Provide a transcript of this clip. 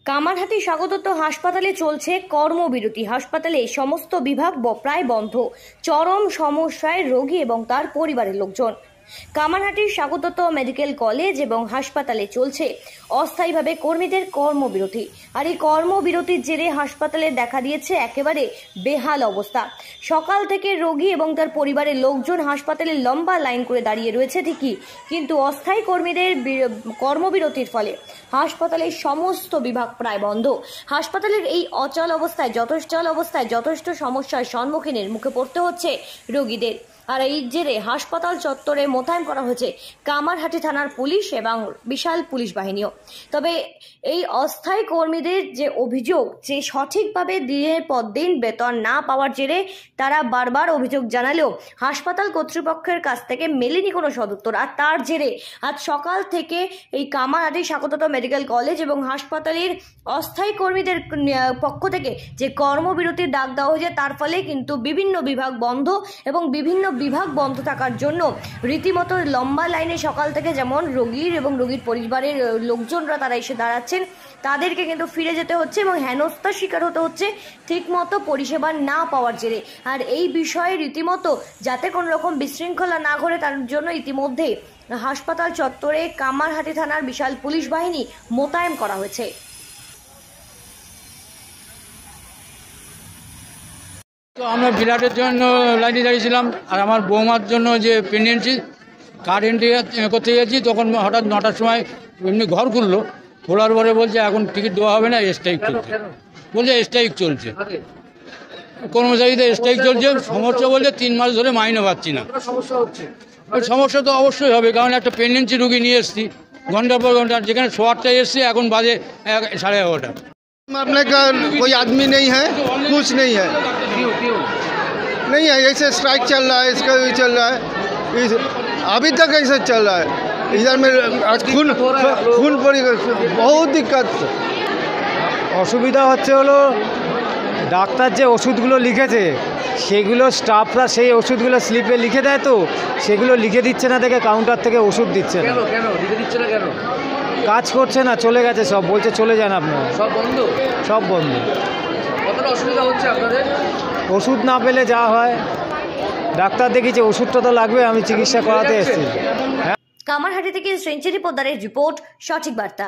কামারহাটি স্বাগতত্ব হাসপাতালে চলছে কর্মবিরতি। হাসপাতালে সমস্ত বিভাগ প্রায় বন্ধ। চরম সমস্যায় রোগী এবং তার পরিবারের লোকজন। কামারহাটির স্বাগতত্ব মেডিকেল কলেজ এবং হাসপাতালে চলছে অস্থায়ীভাবে কর্মীদের কর্মবিরতি। আর এই কর্মবিরতির জেরে হাসপাতালে দেখা দিয়েছে একেবারে বেহাল অবস্থা। সকাল থেকে রোগী এবং তার পরিবারের লোকজন হাসপাতালে লম্বা লাইন করে দাঁড়িয়ে রয়েছে ঠিকই, কিন্তু অস্থায়ী কর্মীদের কর্মবিরতির ফলে হাসপাতালের সমস্ত বিভাগ প্রায় বন্ধ। হাসপাতালের এই অচল অবস্থায় যথেষ্ট সমস্যার সম্মুখীনের মুখে পড়তে হচ্ছে রোগীদের। আর এই জেরে হাসপাতাল চত্বরে মোতায়েন করা হয়েছে কামারহাটি থানার পুলিশ এবং বিশাল পুলিশ বাহিনীও। তবে এই অস্থায়ী কর্মীদের যে অভিযোগ যে সঠিকভাবে দিনের পর দিন বেতন না পাওয়ার জেরে তারা বারবার অভিযোগ জানালেও হাসপাতাল কর্তৃপক্ষের কাছ থেকে মেলেনি কোনো সদুত্তর। আর তার জেরে আজ সকাল থেকে এই কামারহাটি স্বাগতত্ব মেডিকেল কলেজ এবং হাসপাতালের অস্থায়ী কর্মীদের পক্ষ থেকে যে কর্মবিরতির ডাক দেওয়া হয়েছে, তার ফলে কিন্তু বিভিন্ন বিভাগ বন্ধ এবং বিভিন্ন বিভাগ বন্ধ থাকার জন্য রীতিমতো লম্বা লাইনে সকাল থেকে যেমন রোগীর এবং রোগীর পরিবারের লোকজনরা তারা এসে দাঁড়াচ্ছেন, তাদেরকে কিন্তু ফিরে যেতে হচ্ছে এবং হেনস্থার শিকার হতে হচ্ছে ঠিকমতো পরিষেবা না পাওয়ার জেরে। আর এই বিষয়ে রীতিমতো যাতে কোনো রকম বিশৃঙ্খলা না ঘটে তার জন্য ইতিমধ্যে হাসপাতাল চত্বরে কামারহাটি থানার বিশাল পুলিশ বাহিনী মোতায়েন করা হয়েছে। তো আমরা ব্লাডের জন্য লাইনে দাঁড়িয়েছিলাম, আর আমার বৌমার জন্য যে প্রেগনেন্সি কার্ড এন্ট্রি করতে গেছি, তখন হঠাৎ 9টার সময় এমনি ঘর খুললো। খোলার পরে বলছে এখন টিকিট দেওয়া হবে না, স্ট্রাইক চলছে। বলছে স্ট্রাইক চলছে, কর্মচারীদের স্ট্রাইক চলছে। সমস্যা বলছে 3 মাস ধরে মাইনে পাচ্ছি না। সমস্যা তো অবশ্যই হবে, কারণ একটা প্রেগনেন্সি রুগী নিয়ে এসেছি ঘন্টার পর ঘন্টা, যেখানে 8টায় এসছি এখন বাজে 11:30। मरने का कोई आदमी नहीं है, कुछ नहीं है। नहीं है, ऐसे स्ट्राइक चल रहा है, इसका भी चल रहा है, अभी तक ऐसे चल रहा है। इधर में आज खून पड़ी, बहुत दिक्कत। অসুবিধা হচ্ছে হলো ডাক্তার যে ওষুধগুলো লিখেছে সেগুলো স্টাফরা সেই ওষুধগুলো স্লিপে লিখে দেয়, তো সেগুলো লিখে দিচ্ছে না, দেখে কাউন্টার থেকে ওষুধ দিচ্ছে না। কেন লিখে দিচ্ছে না? কেন কাজ করছে না, চলে গেছে সব, বলছে চলে যান আপনারা। সব বন্ধ, সব বন্ধ। কতটা অসুবিধা হচ্ছে আপনাদের? ওষুধ না পেলে যা হয়, ডাক্তার দেখিয়েছে ওষুধটা তো লাগবে, আমি চিকিৎসা করাতে এসেছি। কামারহাটি থেকে সেঞ্চুরি পোদ্দারের রিপোর্ট, সঠিক বার্তা।